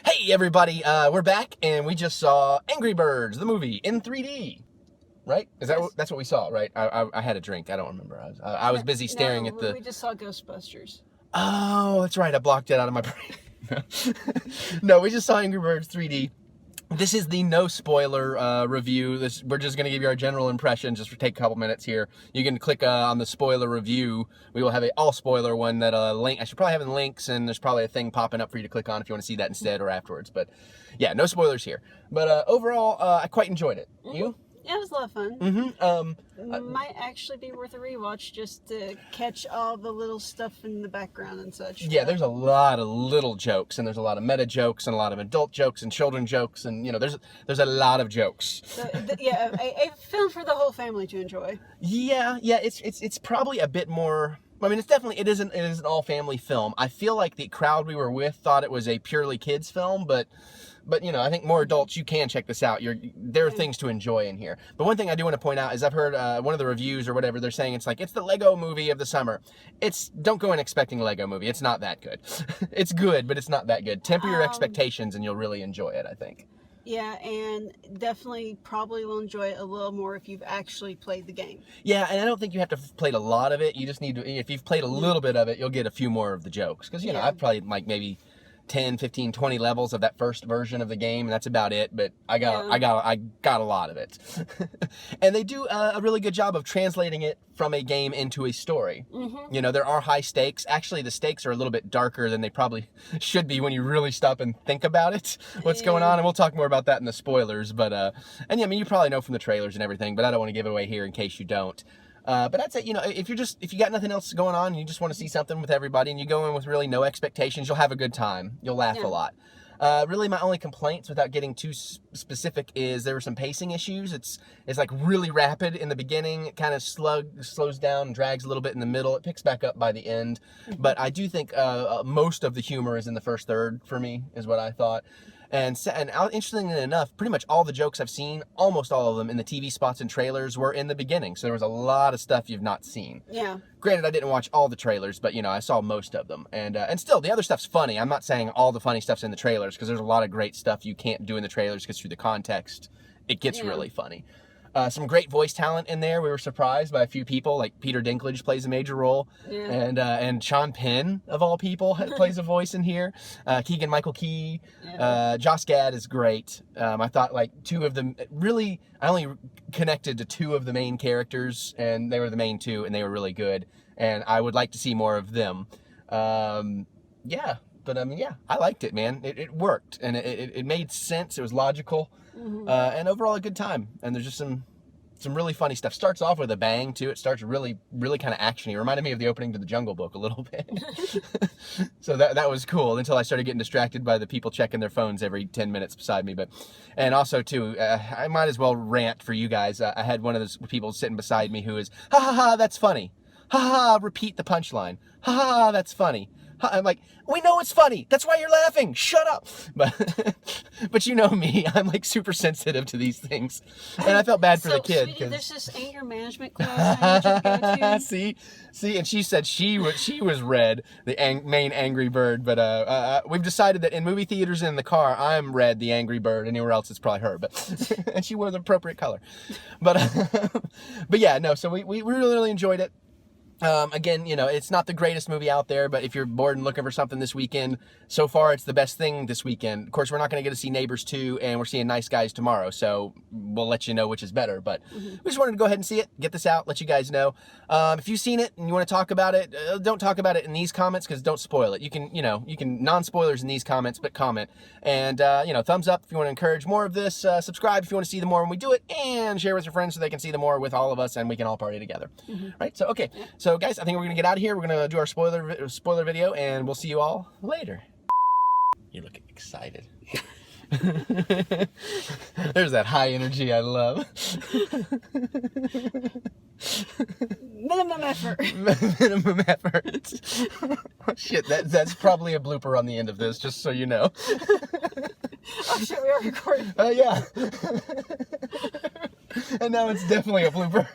Hey everybody, we're back and we just saw Angry Birds, the movie, in 3D. Right? That's what we saw, right? I had a drink. I don't remember. I was busy staring at the... We just saw Ghostbusters. Oh, that's right. I blocked it out of my brain. No, we just saw Angry Birds 3D. This is the no spoiler review. We're just going to give you our general impression. Just take a couple minutes here. You can click on the spoiler review. We will have a all spoiler one that link. I should probably have in links, and there's probably a thing popping up for you to click on if you want to see that instead or afterwards. But yeah, no spoilers here. But overall, I quite enjoyed it. Mm-hmm. You? Yeah, it was a lot of fun. Mm-hmm. Might actually be worth a rewatch just to catch all the little stuff in the background and such. Yeah, there's a lot of little jokes, and there's a lot of meta jokes, and a lot of adult jokes, and children jokes, and there's a lot of jokes. So, yeah, a film for the whole family to enjoy. Yeah, it's probably a bit more. I mean, it is an all family film. I feel like the crowd we were with thought it was a purely kids film, but I think more adults, you can check this out. There are things to enjoy in here. But one thing I do want to point out is I've heard one of the reviews or whatever, they're saying it's the Lego movie of the summer. Don't go in expecting a Lego movie. It's not that good. It's good, but it's not that good. Temper your expectations and you'll really enjoy it, I think. Yeah, and definitely probably will enjoy it a little more if you've actually played the game. Yeah, and I don't think you have to have played a lot of it. You just need to, if you've played a little bit of it, you'll get a few more of the jokes. Because, I've played like maybe 10, 15, 20 levels of that first version of the game, and that's about it, but I got a lot of it. And they do a really good job of translating it from a game into a story. Mm-hmm. There are high stakes. Actually, the stakes are a little bit darker than they probably should be when you really stop and think about it, what's going on, and we'll talk more about that in the spoilers, but, and yeah, I mean, you probably know from the trailers and everything, but I don't want to give it away here in case you don't. But that's it. If you got nothing else going on and you just want to see something with everybody and you go in with really no expectations, you'll have a good time. You'll laugh a lot. Really, my only complaints, without getting too specific, is there were some pacing issues. It's like really rapid in the beginning. It kind of slows down and drags a little bit in the middle. It picks back up by the end. But I do think most of the humor is in the first third for me, is what I thought. And interestingly enough, pretty much all the jokes I've seen, almost all of them in the TV spots and trailers were in the beginning. So there was a lot of stuff you've not seen. Yeah. Granted, I didn't watch all the trailers, but, I saw most of them. And still, the other stuff's funny. I'm not saying all the funny stuff's in the trailers, because there's a lot of great stuff you can't do in the trailers, because through the context, it gets really funny. Some great voice talent in there. We were surprised by a few people, like Peter Dinklage plays a major role, and Sean Penn, of all people, plays a voice in here. Keegan-Michael Josh Gad is great. I thought two of them really. I only connected to two of the main characters, and they were the main two, and they were really good. And I would like to see more of them. But I mean, I liked it, man. It worked, and it made sense. It was logical, and overall a good time. And there's just some really funny stuff. Starts off with a bang too. It starts really, really kind of actiony. It reminded me of the opening to the Jungle Book a little bit. So that was cool until I started getting distracted by the people checking their phones every 10 minutes beside me. And also too, I might as well rant for you guys. I had one of those people sitting beside me who is, ha ha ha, that's funny. Ha ha ha, repeat the punchline. Ha ha ha, that's funny. I'm like, we know it's funny. That's why you're laughing. Shut up. But you know me, I'm super sensitive to these things, and I felt bad for the kid. Sweetie, there's this anger management class I need you to go to. See, and she said she was Red, the main Angry Bird. But we've decided that in movie theaters and in the car, I'm Red, the Angry Bird. Anywhere else, it's probably her. But and she wore the appropriate color. But yeah, no. So we really, really enjoyed it. Again, it's not the greatest movie out there, but if you're bored and looking for something this weekend, so far it's the best thing this weekend. Of course, we're not going to get to see Neighbors 2, and we're seeing Nice Guys tomorrow, so we'll let you know which is better. But we just wanted to go ahead and see it, get this out, let you guys know. If you've seen it and you want to talk about it, don't talk about it in these comments, because don't spoil it. You can non-spoilers in these comments, but comment. And, thumbs up if you want to encourage more of this. Subscribe if you want to see the more when we do it, and share with your friends so they can see the more with all of us, and we can all party together. Right? So, okay. So, guys, I think we're going to get out of here. We're going to do our spoiler video, and we'll see you all later. You look excited. There's that high energy I love. Minimum effort. Minimum effort. Oh, shit, that's probably a blooper on the end of this, just so you know. Oh, shit, we are recording. Yeah. And now it's definitely a blooper.